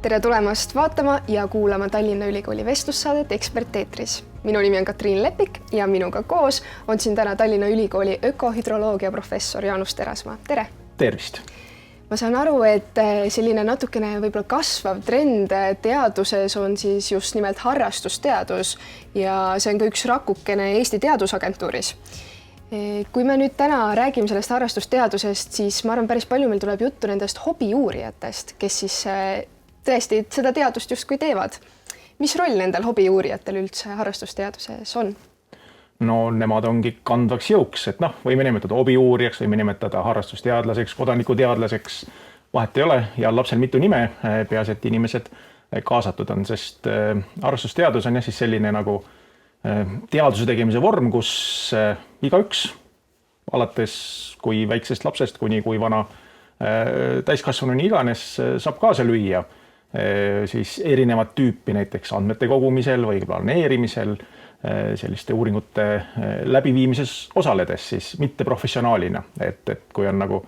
Tere tulemast vaatama ja kuulama Tallinna Ülikooli vestlussaadet Ekspert eetris. Minu nimi on Katriin Lepik ja minuga koos on siin täna Tallinna Ülikooli ökohüdroloogia professor Jaanus Terasmaa. Tere! Tervist! Ma saan aru, et selline natukene võib-olla kasvav trend teaduses on siis just nimelt harrastusteadus ja see on ka üks rakukene Eesti Teadusagentuuris. Kui me nüüd täna räägime sellest harrastusteadusest, siis ma arvan, päris palju meil tuleb juttu nendest hobiuurijatest, kes siis tõesti seda teadust justkui teevad. Mis roll nendel hobiuurijatel üldse harrastusteaduses on? No nemad ongi kandvaks jõuks, et võime nimetada hobiuurijaks, võime nimetada harrastusteadlaseks, kodanikuteadlaseks, vahet ei ole ja lapsel mitu nime, peaasi, et inimesed kaasatud on, sest harrastusteadus on siis selline nagu teaduse tegemise vorm, kus igaüks, alates kui väiksest lapsest kuni kui vana täiskasvanuni iganes saab kaasa lüüa siis erinevat tüüpi näiteks andmete kogumisel või planeerimisel, selliste uuringute läbiviimises osaledes siis mitte professionaalina, et kui on nagu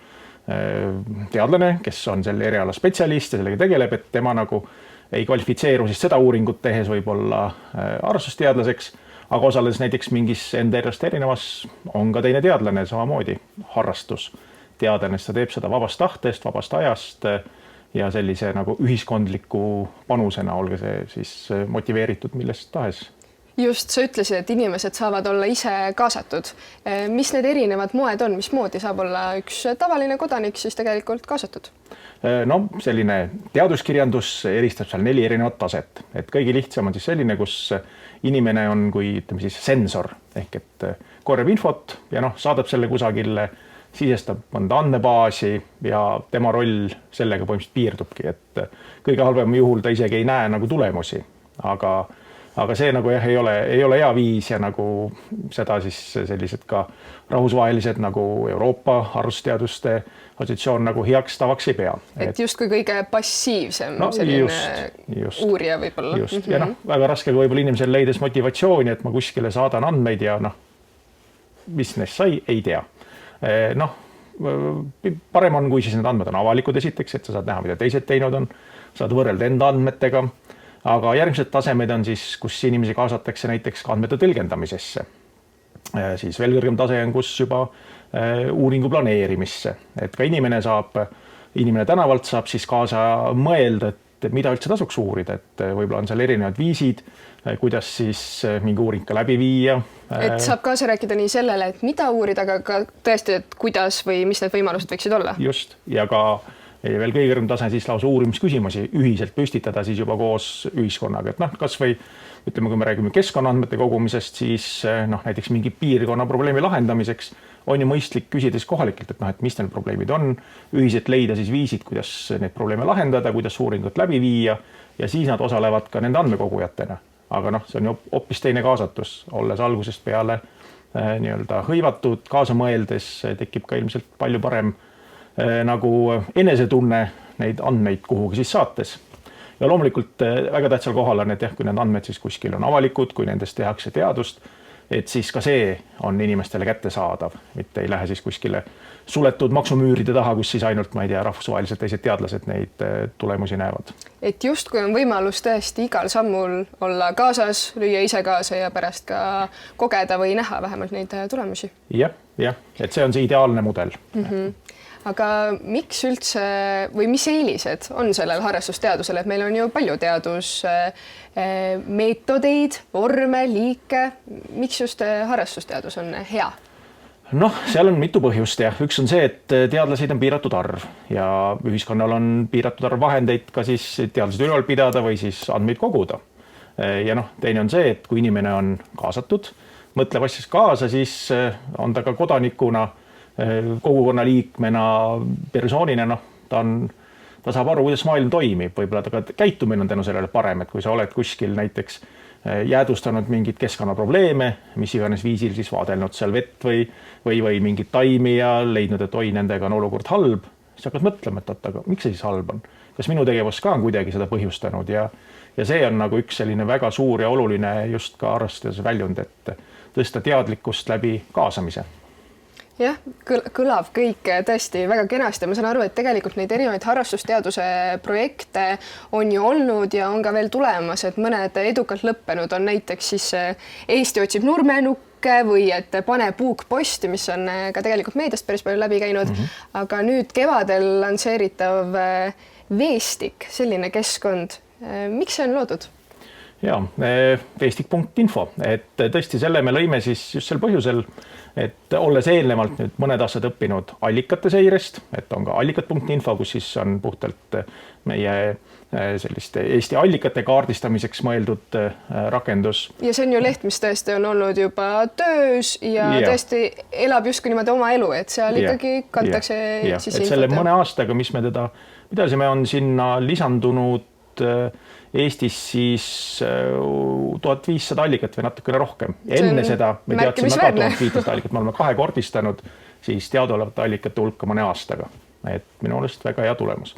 teadlane, kes on selle eriala spetsialist ja sellega tegeleb, et tema nagu ei kvalifitseeru siis seda uuringut tehes võib-olla harrastusteadlaseks, aga osaledes näiteks mingis enda erinevas on ka teine teadlane samamoodi harrastusteadlane, ta teeb seda vabast tahtest, vabast ajast ja sellise nagu ühiskondliku panusena, olge see siis motiveeritud millest tahes. Just, sa ütlesid, et inimesed saavad olla ise kaasatud. Mis need erinevad moed on? Mismoodi saab olla üks tavaline kodanik siis tegelikult kaasatud? No selline teaduskirjandus eristab seal 4 erinevat taset. Et kõige lihtsam on siis selline, kus inimene on kui siis sensor ehk et korjab infot ja saadab selle kusagile, sisestab mõnda andmebaasi ja tema roll sellega põhimõtteliselt piirdubki. Et kõige halvem juhul ta isegi ei näe nagu tulemusi, aga see nagu ei ole hea viis ja nagu seda siis sellised ka rahvusvahelised nagu Euroopa harrastusteaduste assotsiatsioon nagu heaks tavaks ei pea. Et justkui kõige passiivsem selline uurija võib-olla. Just, ja väga raske võib-olla inimesel leides motivatsiooni, et ma kuskile saadan andmeid ja mis neist sai, ei tea. Parem on, kui siis need andmed on avalikud esiteks, et sa saad näha, mida teised teinud on, saad võrrelda enda andmetega. Aga järgmised tasemed on siis, kus inimesi kaasatakse näiteks andmete tõlgendamisesse. Siis veel kõrgem tase on, kus juba uuringu planeerimisse. Et ka inimene tänavalt saab siis kaasa mõelda, et mida üldse tasuks uurida. Et võib-olla on seal erinevad viisid, kuidas siis mingi uuring ka läbi viia. Et saab kaasa rääkida nii sellele, et mida uurida, aga ka tõesti, et kuidas või mis need võimalused võiksid olla. Just, ja ka veel kõige kõrgem tase siis lausa uurimisküsimusi ühiselt püstitada siis juba koos ühiskonnaga. Et kas või, ütleme, kui me räägime keskkonnaandmete kogumisest, siis näiteks mingi piirkonna probleemi lahendamiseks on ju mõistlik küsides kohalikelt, et mis need probleemid on, ühiselt leida siis viisid, kuidas neid probleeme lahendada, kuidas uuringut läbi viia ja siis nad osalevad ka nende andmekogujatena. Aga see on ju hoopis teine kaasatus, olles algusest peale hõivatud, kaasa mõeldes tekib ka ilmselt palju parem nagu enesetunne neid andmeid kuhugi siis saates. Ja loomulikult väga tähtsal kohal on, et kui need andmed siis kuskil on avalikud, kui nendest tehakse teadust, et siis ka see on inimestele kättesaadav, mitte ei lähe siis kuskile suletud maksumüüride taha, kus siis ainult, rahvusvaheliselt teised teadlased neid tulemusi näevad. Et justkui on võimalus tõesti igal sammul olla kaasas, lüüa ise kaasa ja pärast ka kogeda või näha vähemalt neid tulemusi. Jah, et see on see ideaalne mudel. Aga miks üldse või mis eelised on sellel harrastusteadusel, et meil on ju palju teadusmeetodeid, vorme, liike. Miks just harrastusteadus on hea? Seal on mitu põhjust ja üks on see, et teadlaseid on piiratud arv ja ühiskonnal on piiratud arv vahendeid ka siis teadlased üleval pidada või siis andmeid koguda. Ja teine on see, et kui inimene on kaasatud, mõtleb asjast kaasa, siis on ta ka kodanikuna kogukonna liikmena, persoonina, ta saab aru, kuidas maailm toimib, võib-olla ta ka käitumine on tänu sellele parem, et kui sa oled kuskil näiteks jäädustanud mingid keskkonnaprobleeme, mis iganes viisil siis vaadelnud seal vett või mingid taimi ja leidnud, et nendega on olukord halb, siis hakkad mõtlema, et aga miks see siis halb on? Kas minu tegevus ka on kuidagi seda põhjustanud ja see on nagu üks selline väga suur ja oluline just ka harrastusteaduse väljund, et tõsta teadlikkust läbi kaasamise. jah, kõlab kõik tõesti väga kenasti. Ma saan aru, et tegelikult neid erinevaid harrastusteaduse projekte on ju olnud ja on ka veel tulemas, et mõned edukalt lõppenud on näiteks siis Eesti otsib nurmenukke või et pane puuk posti, mis on ka tegelikult meediast päris palju läbi käinud. Aga nüüd kevadel lansseeritav Veestik, selline keskkond. Miks see on loodud? Ja, veestik.info, et tõesti selle me lõime siis just sel põhjusel, et olles eelnevalt nüüd mõned aastad õppinud allikate seirest, et on ka allikat.info, kus siis on puhtalt meie selliste Eesti allikate kaardistamiseks mõeldud rakendus. Ja see on ju leht, mis tõesti on olnud juba töös ja tõesti elab justkui niimoodi oma elu, et seal ikkagi kantakse siis infot. Selle mõne aastaga, mis me teda pidasime, on sinna lisandunud Eestis siis 1500 allikat või natukene rohkem. Ja enne seda me teadsime ka 1500 allikat, me oleme kahekordistanud siis teadaolevate allikate hulka mõne aastaga. Et minu meelest väga hea tulemus.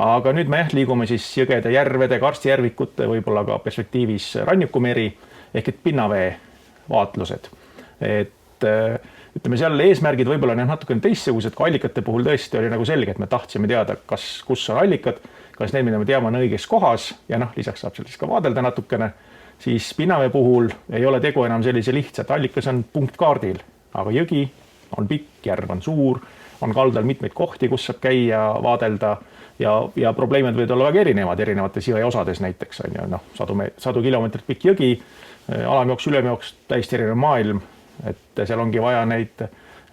Aga nüüd me liigume siis jõgede, järvede, karstijärvikute, võib-olla ka perspektiivis rannikumeri ehk et pinnavee vaatlused. Et ütleme, seal eesmärgid võib-olla on natukene teistsugused, kui allikate puhul tõesti oli nagu selge, et me tahtsime teada, kus on allikad, kas need, mida me teame, on õiges kohas ja lisaks saab sellist ka vaadelda natukene, siis pinnavee puhul ei ole tegu enam sellise lihtsalt. Allikas on punktkaardil, aga jõgi on pikk, järv on suur, on kaldal mitmeid kohti, kus saab käia, vaadelda ja probleemid võivad olla väga erinevates jõe osades näiteks on ju, sadu kilomeetrit pikk jõgi, alamjooks, ülemjooks, täiesti erinev maailm, et seal ongi vaja neid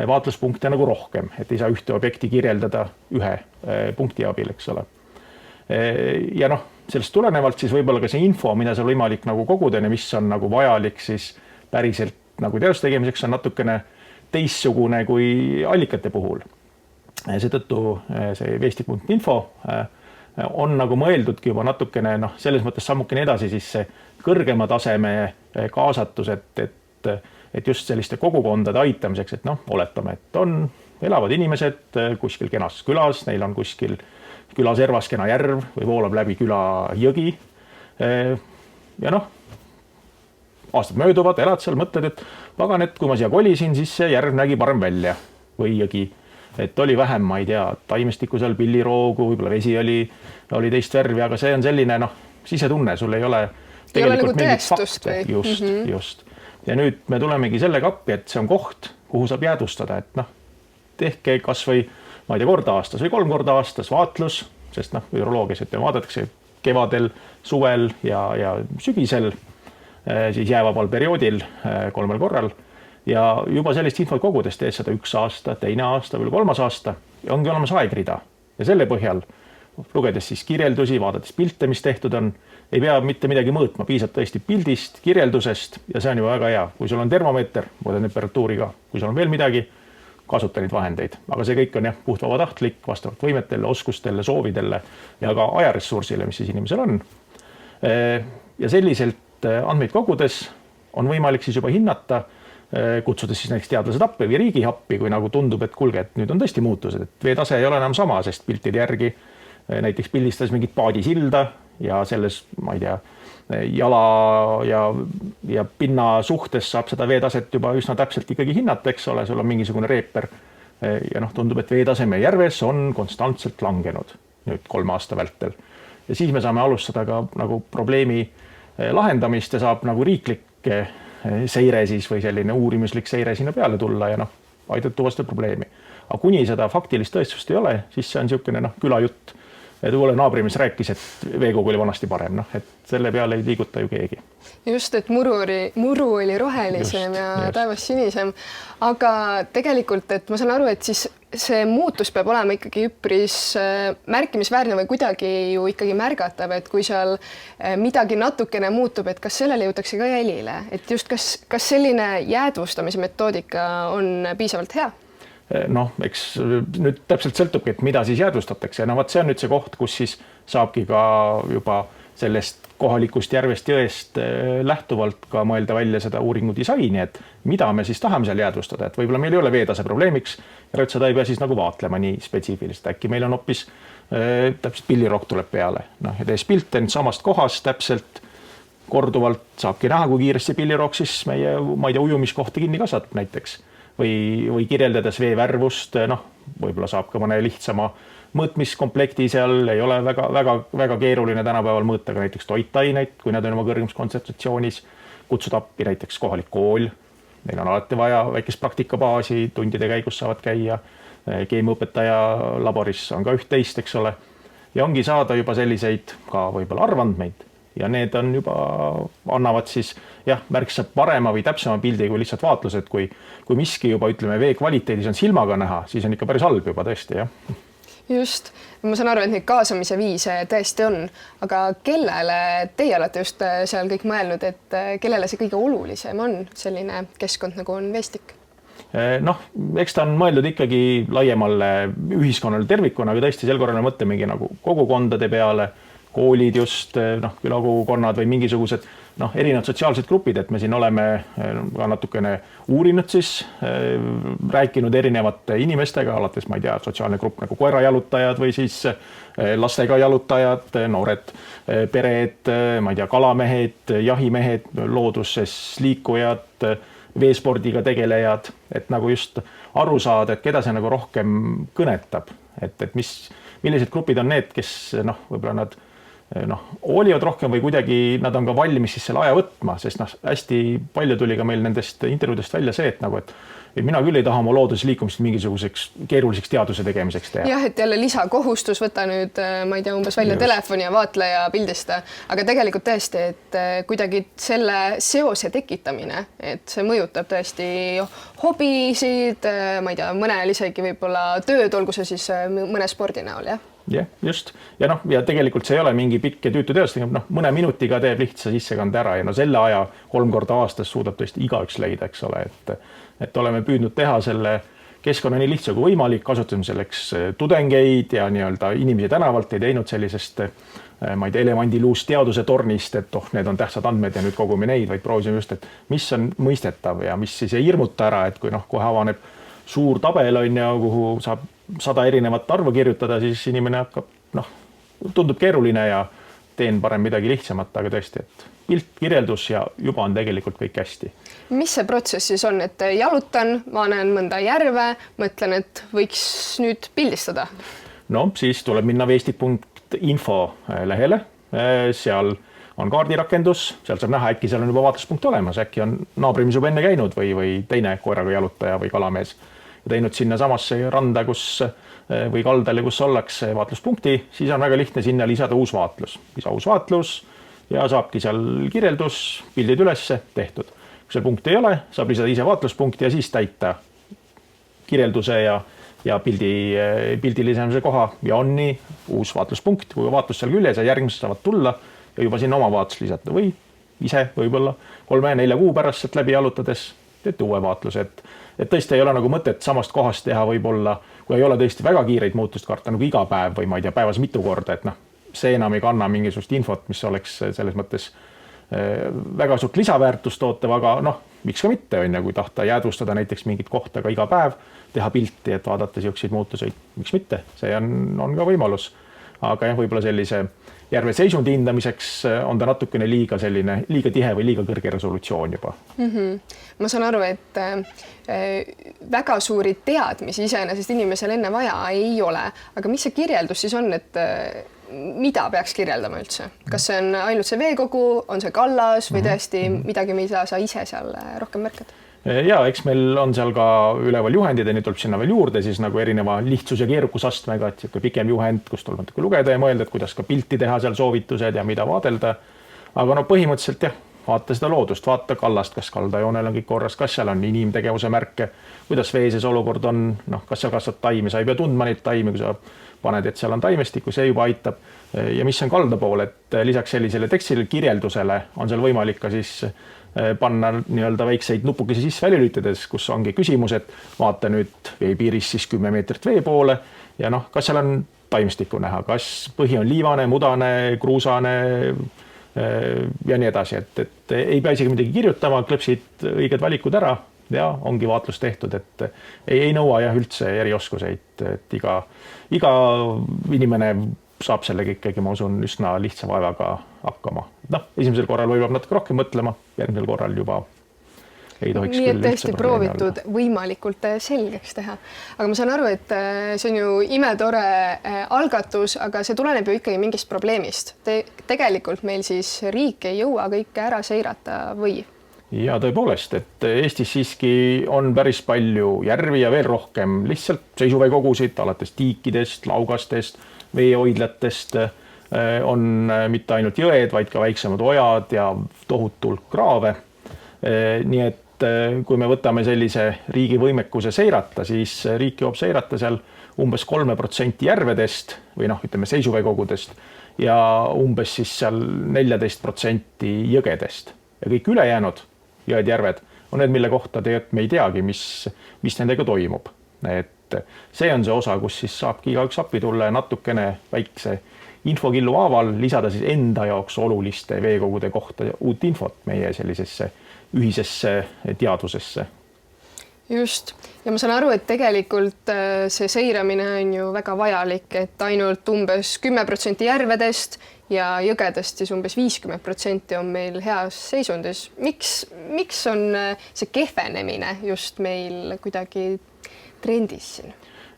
vaatluspunkte nagu rohkem, et ei saa ühte objekti kirjeldada ühe punkti abil, eks ole. Ja sellest tulenevalt siis võib-olla ka see info, mida seal võimalik nagu koguda ja mis on nagu vajalik siis päriselt nagu teaduse tegemiseks on natukene teistsugune kui allikate puhul. Seetõttu see veestik.info on nagu mõeldudki juba natukene selles mõttes sammukene edasi siis see kõrgema taseme kaasatus, et just selliste kogukondade aitamiseks, et oletame, et elavad inimesed kuskil kenas külas, neil on kuskil küla servas kena järv või voolab läbi küla jõgi. Ja aastad mööduvad, elad seal, mõtled, et pagan, et kui ma siia kolisin, siis see järv nägi parem välja või jõgi. Et oli vähem, ma ei tea, taimestiku seal pilliroogu, võib-olla vesi oli teist värvi, aga see on selline sisetunne, sul ei ole tegelikult mingit fakte. Just. Ja nüüd me tulemegi selle kappi, et see on koht, kuhu saab jäädustada, et tehke kas või ma ei tea, korda aastas või 3 korda aastas vaatlus, sest hüdroloogias, et vaadatakse kevadel, suvel ja sügisel, siis jäävabal perioodil 3 korral ja juba sellist infot kogudes teed seda 1 aasta, 2 aasta või 3 aasta ja ongi olemas aegrida ja selle põhjal lugedes siis kirjeldusi, vaadates pilte, mis tehtud on, ei pea mitte midagi mõõtma, piisab tõesti pildist, kirjeldusest ja see on juba väga hea. Kui sul on termomeeter, mõõda temperatuuriga, kui sul on veel midagi, kasuta neid vahendeid, aga see kõik on puht vabatahtlik vastavalt võimetele, oskustele, soovidele ja ka ajaressursile, mis siis inimesel on. Ja selliselt andmeid kogudes on võimalik siis juba hinnata, kutsudes siis näiteks teadlased appi või riigi appi, kui nagu tundub, et kulge, et nüüd on tõesti muutused, et veetase ei ole enam sama, sest piltide järgi näiteks pildistas mingit paadisilda ja selles, ma ei tea, jala ja pinna suhtes saab seda veetaset juba üsna täpselt ikkagi hinnata, eks ole, sul on mingisugune reeper ja tundub, et veetaseme järves on konstantselt langenud nüüd 3 aasta vältel. Ja siis me saame alustada ka nagu probleemi lahendamist ja saab nagu riiklik seire siis või selline uurimuslik seire sinna peale tulla ja aidata tuvastada probleemi. Aga kuni seda faktilist tõestust ei ole, siis see on niisugune külajutt. Et uue naabrimees rääkis, et veekogu oli vanasti parem, et selle peale ei liiguta ju keegi. Just, et muru oli rohelisem ja taevas sinisem, aga tegelikult, et ma saan aru, et siis see muutus peab olema ikkagi üpris märkimisväärne või kuidagi ju ikkagi märgatav, et kui seal midagi natukene muutub, et kas sellele jõutakse ka jälile, et just kas selline jäädvustamise metoodika on piisavalt hea? Eks nüüd täpselt sõltubki, et mida siis jäädvustatakse. See on nüüd see koht, kus siis saabki ka juba sellest kohalikust järvest jõest lähtuvalt ka mõelda välja seda uuringu disaini, et mida me siis tahame seal jäädvustada, et võib-olla meil ei ole veetase probleemiks ja seda ei pea siis nagu vaatlema nii spetsiifiliselt. Äkki meil on hoopis täpselt pillirokk tuleb peale. Ja tees pilte samast kohast täpselt korduvalt saabki näha, kui kiiresti pillirokk siis meie, ma ei tea, ujumiskohta kinni kasvatab näiteks. või kirjeldades vee värvust, noh, võib-olla saab ka mõne lihtsama mõõtmiskomplekti seal, ei ole väga keeruline tänapäeval mõõta ka näiteks toitaineid, kui nad on oma kõrgemas kontsentratsioonis, kutsuda appi näiteks kohalik kool, neil on alati vaja väikest praktikabaasi, tundide käigus saavad käia, keemiaõpetaja laboris on ka üht-teist, eks ole, ja ongi saada juba selliseid ka võib-olla arvandmeid ja need on juba, annavad siis märksa parema või täpsema pildi kui lihtsalt vaatlused, kui miski juba, ütleme, vee kvaliteedis on silmaga näha, siis on ikka päris halb juba tõesti, jah. Just, ma saan aru, et neid kaasamise viise tõesti on, aga kellele teie olete just seal kõik mõelnud, et kellele see kõige olulisem on selline keskkond, nagu on Veestik? Noh, eks ta on mõeldud ikkagi laiemale ühiskonnale tervikuna, aga tõesti sel korral me mõtlemegi nagu kogukondade peale, koolid just, noh, külakogukonnad või mingisugused erinevad sotsiaalsed grupid, et me siin oleme ka natukene uurinud siis, rääkinud erinevate inimestega, alates, ma ei tea, sotsiaalne grupp nagu koerajalutajad või siis lastega jalutajad, noored pered, ma ei tea, kalamehed, jahimehed, looduses liikujad, veespordiga tegelejad, et nagu just aru saada, et keda see nagu rohkem kõnetab, et millised grupid on need, kes võib-olla nad hoolivad rohkem või kuidagi nad on ka valmis siis selle aja võtma, sest hästi palju tuli ka meil nendest intervjuudest välja see, et mina küll ei taha oma looduse liikumist mingisuguseks keeruliseks teaduse tegemiseks teha. Jah, et jälle lisakohustus, võta nüüd, ma ei tea, umbes välja telefoni ja vaatle ja pildista, aga tegelikult tõesti, et kuidagi selle seose tekitamine, et see mõjutab tõesti hobisid, ma ei tea, mõnel isegi võib-olla tööd, olgu see siis mõne spordi näol, jah? Jah, just. Ja tegelikult see ei ole mingi pikk ja tüütu teost, mõne minutiga teeb lihtsa sissekande ära ja selle aja 3 korda aastas suudab tõesti igaüks leida, eks ole, et oleme püüdnud teha selle keskkonna nii lihtsa kui võimalik, kasutame selleks tudengeid ja nii-öelda inimesi tänavalt, ei teinud sellisest, ma ei tea, elevandiluust teaduse tornist, et need on tähtsad andmed ja nüüd kogume neid, vaid proovisime just, et mis on mõistetav ja mis siis ei hirmuta ära, et kui kohe avaneb suur tabel on ja kuhu saab 100 erinevat arvu kirjutada, siis inimene hakkab, tundub keeruline ja teen parem midagi lihtsamat, aga tõesti, et pilt, kirjeldus ja juba on tegelikult kõik hästi. Mis see protsess siis on, et jalutan, ma näen mõnda järve, mõtlen, et võiks nüüd pildistada? No, siis tuleb minna veestik.info lehele, seal on kaardirakendus, seal saab näha, äkki seal on juba vaatluspunkt olemas, äkki on naabrimis juba enne käinud või teine koeraga jalutaja või kalamees ja teinud sinna samasse randa, või kaldale, kus ollakse vaatluspunkti, siis on väga lihtne sinna lisada uus vaatlus. Lisa uus vaatlus ja saabki seal kirjeldus, pildid ülesse, tehtud. Kui seal punkti ei ole, saab lisada ise vaatluspunkti ja siis täita kirjelduse ja pildi lisamise koha ja on nii uus vaatluspunkt, kui vaatlus seal küljes ja järgmised saavad tulla ja juba sinna oma vaatlus lisata või ise võib-olla 3-4 kuu pärast sealt läbi jalutades teete uue vaatluse, et tõesti ei ole nagu mõtet samast kohast teha võib-olla, kui ei ole tõesti väga kiireid muutust karta nagu iga päev või ma ei tea, päevas mitu korda, et see enam ei kanna mingisugust infot, mis oleks selles mõttes väga suurt lisaväärtust tootev, aga miks ka mitte, kui tahta jäädvustada näiteks mingit kohta ka iga päev, teha pilti, et vaadata siukseid muutuseid, miks mitte, see on ka võimalus. Aga jah, võib-olla sellise järve seisundi hindamiseks on ta natukene liiga tihe või liiga kõrge resolutsioon juba. Ma saan aru, et väga suuri teadmisi iseenesest inimesel enne vaja ei ole, aga mis see kirjeldus siis on, et mida peaks kirjeldama üldse? Kas see on ainult see veekogu, on see kallas või tõesti midagi, mida sa ise seal rohkem märkad? Ja eks meil on seal ka üleval juhendid ja nüüd tuleb sinna veel juurde siis nagu erineva lihtsus- ja keerukusastmega, et pikem juhend, kus tuleb natuke lugeda ja mõelda, et kuidas ka pilti teha seal soovitused ja mida vaadelda. Aga põhimõtteliselt jah, vaata seda loodust, vaata kallast, kas kaldajoonel on kõik korras, kas seal on inimtegevuse märke, kuidas veeses olukord on, kas seal kasvab taimi, sa ei pea tundma neid taimi, kui sa paned, et seal on taimestikku, see juba aitab. Ja mis on kalda pool, et lisaks sellisele tekstile kirjeldusele on seal võimalik ka siis panna nii-öelda väikseid nupukesi sisse välja lülitades, kus ongi küsimus, et vaata nüüd veepiiris siis 10 meetrit vee poole ja kas seal on taimestikku näha, kas põhi on liivane, mudane, kruusane ja nii edasi, et ei pea isegi midagi kirjutama, klõpsid õiged valikud ära ja ongi vaatlus tehtud, et ei nõua jah üldse erioskuseid, et iga inimene saab sellega ikkagi, ma usun, üsna lihtsa vaevaga hakkama. Esimesel korral võib natuke rohkem mõtlema, järgmisel korral juba ei tohiks nii, küll et tõesti proovitud võimalikult selgeks teha. Aga ma saan aru, et see on ju imetore algatus, aga see tuleneb ju ikkagi mingist probleemist. Tegelikult meil siis riik ei jõua kõike ära seirata või? Ja tõepoolest, et Eestis siiski on päris palju järvi ja veel rohkem lihtsalt seisuveekogusid, alates tiikidest, laugastest, veehoidlatest, on mitte ainult jõed, vaid ka väiksemad ojad ja tohutult kraave. Nii et kui me võtame sellise riigi võimekuse seirata, siis riik jõuab seirata seal umbes 3% järvedest või ütleme seisuveekogudest ja umbes siis seal 14% jõgedest ja kõik ülejäänud jõed, järved on need, mille kohta tegelikult me ei teagi, mis nendega toimub. Et see on see osa, kus siis saabki igaüks appi tulla ja natukene väikse infokillu haaval lisada siis enda jaoks oluliste veekogude kohta uut infot meie sellisesse ühisesse teadvusesse. Just. Ja ma saan aru, et tegelikult see seiramine on ju väga vajalik, et ainult umbes 10% järvedest ja jõgedest siis umbes 50% on meil heas seisundis. Miks on see kehvenemine just meil kuidagi trendis siin?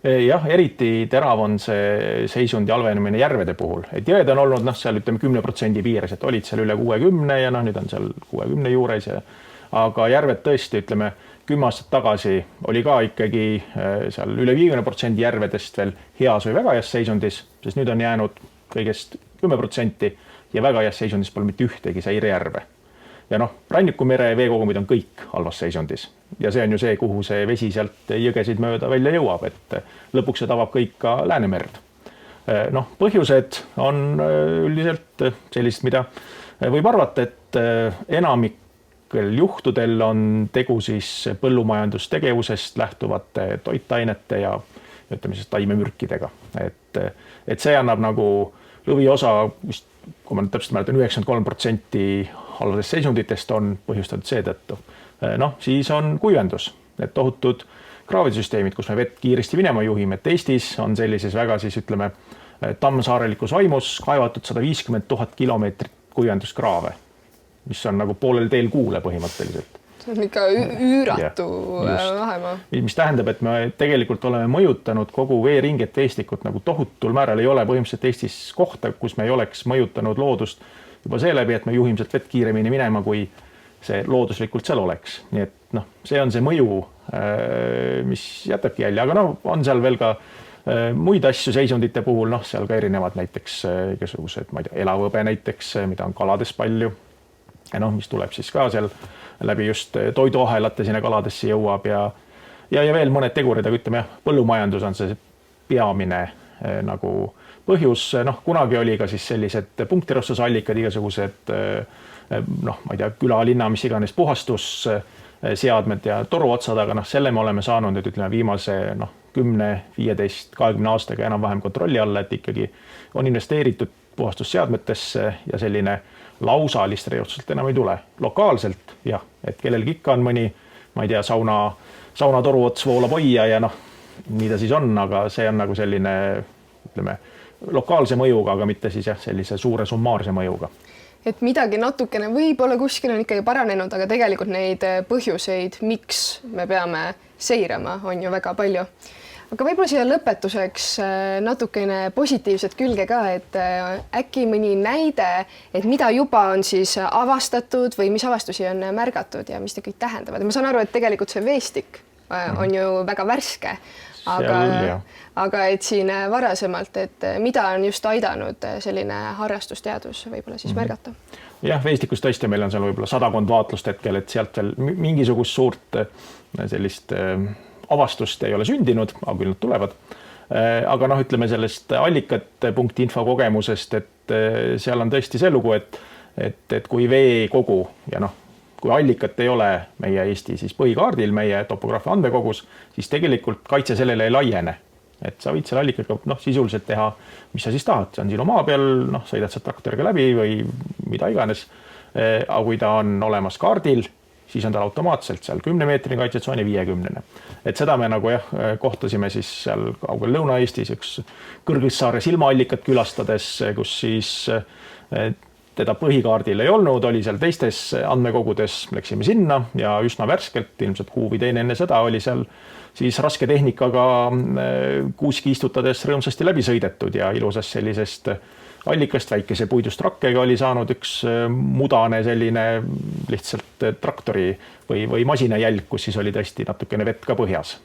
Jah, eriti terav on see seisundi halvenemine järvede puhul. Et jõed on olnud seal 10% piires, et olid seal üle 60 ja nüüd on seal 60 juures. Aga järved tõesti, 10 aastat tagasi oli ka ikkagi seal üle 50% järvedest veel heas või väga heas seisundis, sest nüüd on jäänud kõigest 10% ja väga heas seisundis pole mitte ühtegi seirejärve. Ja rannikumere veekogumid on kõik halvas seisundis ja see on ju see, kuhu see vesi sealt jõgesid mööda välja jõuab, et lõpuks see tabab kõik ka Läänemerd. Põhjused on üldiselt sellised, mida võib arvata, et enamik juhtudel on tegu siis põllumajandustegevusest lähtuvate toitainete ja taimemürkidega. Et see annab nagu lõviosa, kui ma nüüd täpselt mäletan, 93% halvadest seisunditest on põhjustatud seetõttu. Siis on kuivendus, et tohutud kraavidusüsteemid, kus me vett kiiresti minema juhime, et Eestis on sellises väga tammsaarelikus vaimus kaevatud 150 000 kilomeetrit kuivenduskraave, mis on nagu poolel teel kuule põhimõtteliselt. See on ikka üüratu vahemaa. Mis tähendab, et me tegelikult oleme mõjutanud kogu veeringet, veestikut nagu tohutul määral. Ei ole põhimõtteliselt Eestis kohta, kus me ei oleks mõjutanud loodust juba seeläbi, et me juhime sealt vett kiiremini minema, kui see looduslikult seal oleks. Nii et see on see mõju, mis jätabki jälje, aga on seal veel ka muid asju seisundite puhul, seal ka erinevad näiteks igasugused, ma ei tea, elavõbe näiteks, mida on kalades palju. Ja mis tuleb siis ka seal läbi just toiduahelate sinna kaladesse jõuab ja veel mõned tegurid, aga ütleme põllumajandus on see peamine nagu põhjus. Kunagi oli ka siis sellised punktirossusallikad, igasugused ma ei tea, küla, linna, mis iganes puhastusseadmed ja toruotsad, aga selle me oleme saanud nüüd viimase 10, 15, 20 aastaga enam-vähem kontrolli alla, et ikkagi on investeeritud puhastusseadmetesse ja selline lausalist reostust enam ei tule. Lokaalselt, jah, et kellelgi ikka on mõni, ma ei tea, sauna toruots voolab hoia ja nii ta siis on, aga see on nagu selline, lokaalse mõjuga, aga mitte siis sellise suure summaarse mõjuga. Et midagi natukene võib-olla kuskil on ikkagi paranenud, aga tegelikult neid põhjuseid, miks me peame seirama, on ju väga palju. Aga võib-olla siia lõpetuseks natukene positiivset külge ka, et äkki mõni näide, et mida juba on siis avastatud või mis avastusi on märgatud ja mis te kõik tähendavad. Ma saan aru, et tegelikult see veestik on ju väga värske, aga et siin varasemalt, et mida on just aidanud selline harrastusteadus võib-olla siis märgata? Jah, veestikus tõesti meil on seal võib-olla 100 vaatlust hetkel, et sealt veel mingisugust suurt sellist avastust ei ole sündinud, aga küll nad tulevad. Aga ütleme sellest allikat.info kogemusest, et seal on tõesti see lugu, et kui veekogu ja kui allikat ei ole meie Eesti siis põhikaardil, meie topograafia andmekogus, siis tegelikult kaitse sellele ei laiene. Et sa võid selle allikaga sisuliselt teha, mis sa siis tahad. See on sinu maa peal, sõidad sealt traktoriga läbi või mida iganes. Aga kui ta on olemas kaardil, siis on tal automaatselt seal 10 meetrini kaitsetsooni 50. Et seda me kohtasime siis seal kaugel Lõuna-Eestis üks Kõrgõissaare silmaallikat külastades, kus siis teda põhikaardil ei olnud, oli seal teistes andmekogudes, läksime sinna ja üsna värskelt, ilmselt kuu või teine enne seda oli seal siis raske tehnikaga kuuski istutades rõõmsasti läbi sõidetud ja ilusast sellisest allikast väikese puidust rakkega oli saanud üks mudane selline lihtsalt traktori või masina jälg, kus siis oli tõesti natukene vett ka põhjas.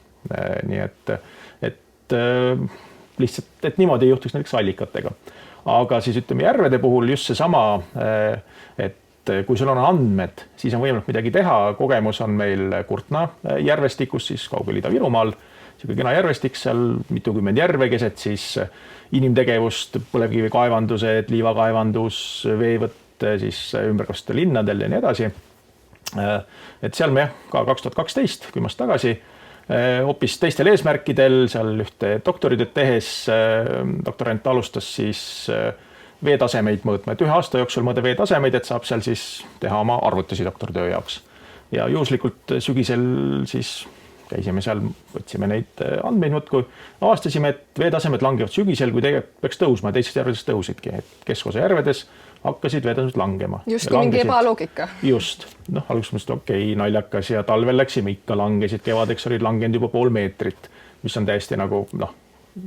Nii et lihtsalt, et niimoodi ei juhtuks näiteks allikatega. Aga siis ütleme järvede puhul just seesama, et kui sul on andmed, siis on võimalik midagi teha. Kogemus on meil Kurtna järvestikus, siis kaugel Ida-Virumaal. Siuke kena järvestik, seal mitukümmend järve keset, siis inimtegevust, põlevkivi kaevandused, liivakaevandus, veevõtt siis ümberkasutada linnadel ja nii edasi. Et seal me ka 2012, 10 aastat tagasi, hoopis teistel eesmärkidel, seal ühte doktoritööd tehes doktorant alustas siis veetasemeid mõõtma, et 1 aasta jooksul mõõda veetasemeid, et saab seal siis teha oma arvutusi doktoritöö jaoks. Ja juhuslikult sügisel siis käisime seal, võtsime neid andmeid muudkui, avastasime, et veetasemed langevad sügisel, kui tegelikult peaks tõusma, teistes järvedes tõusidki, et keskosa järvedes hakkasid veetasemed langema. Just mingi ebaloogika. Just. Alguses mõtlesin, okei, naljakas ja talvel läksime ikka langesid, kevadeks olid langenud juba 0,5 meetrit, mis on täiesti nagu,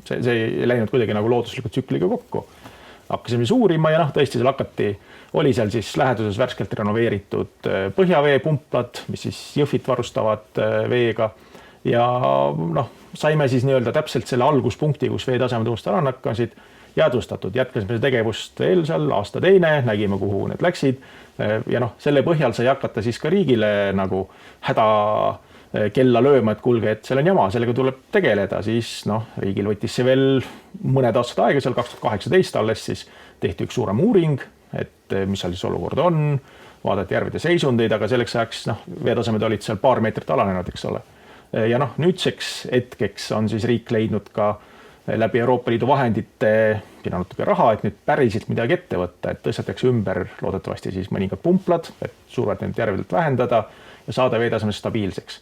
see ei läinud kuidagi nagu looduslikult tsükliga kokku. Hakkasime uurima ja tõesti seal hakati, oli seal siis läheduses värskelt renoveeritud põhjaveepumplad, mis siis Jõhvit varustavad veega. Ja saime siis nii-öelda täpselt selle alguspunkti, kus veetasemed uuesti ära hakkasid jäädvustatud. Jätkasime tegevust veel seal aasta teine, nägime, kuhu need läksid. Ja selle põhjal sai hakata siis ka riigile nagu häda kella lööma, et kuulge, et seal on jama, sellega tuleb tegeleda. Siis riigil võttis see veel mõned aastad aega, seal 2018 alles siis tehti üks suurem uuring, et mis seal siis olukord on, vaadati järvede seisundeid, aga selleks ajaks veetasemed olid seal paar meetrit alanenud, eks ole. Ja nüüdseks hetkeks on siis riik leidnud ka läbi Euroopa Liidu vahendite ja natuke raha, et nüüd päriselt midagi ette võtta, et tõstetakse ümber loodetavasti siis mõningad pumplad, et survet neid järvedelt vähendada ja saada veetasemest stabiilseks.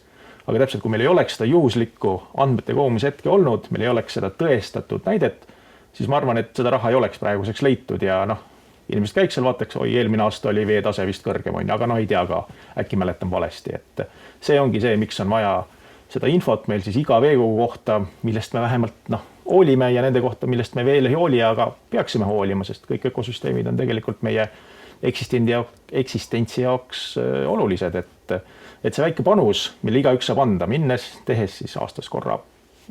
Aga täpselt, kui meil ei oleks seda juhuslikku andmete kogumise hetke olnud, meil ei oleks seda tõestatud näidet, siis ma arvan, et seda raha ei oleks praeguseks leitud ja inimesed käiks seal, vaataks, oi, eelmine aasta oli veetase vist kõrgem, aga ei tea ka, äkki mäletan valesti, et see ongi see, miks on vaja seda infot meil siis iga veekogu kohta, millest me vähemalt hoolime ja nende kohta, millest me veel ei hooli, aga peaksime hoolima, sest kõik ökosüsteemid on tegelikult meie eksistentsi jaoks olulised, et see väike panus, mille igaüks saab anda, minnes, tehes siis aastas korra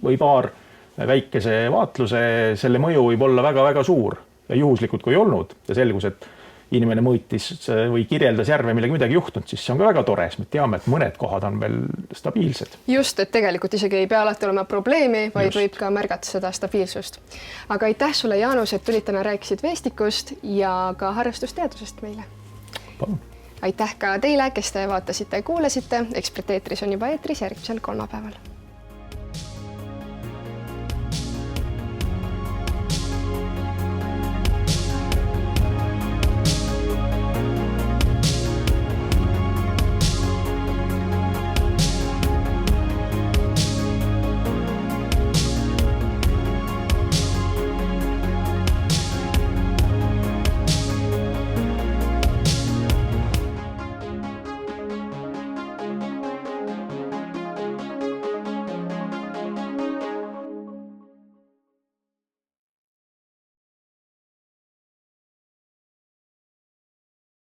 või paar väikese vaatluse, selle mõju võib olla väga-väga suur ja juhuslikult kui olnud ja selgus, et inimene mõõtis või kirjeldas järve, millega midagi juhtunud, siis see on ka väga tore, sest me teame, et mõned kohad on veel stabiilsed. Just, et tegelikult isegi ei pea alati olema probleemi, vaid võib ka märgata seda stabiilsust. Aga aitäh sulle, Jaanus, et tulid täna rääkisid veestikust ja ka harrastusteadusest meile. Palun. Aitäh ka teile, kes te vaatasite ja kuulasite. Ekspert eetris on juba eetris järgmisel kolmapäeval.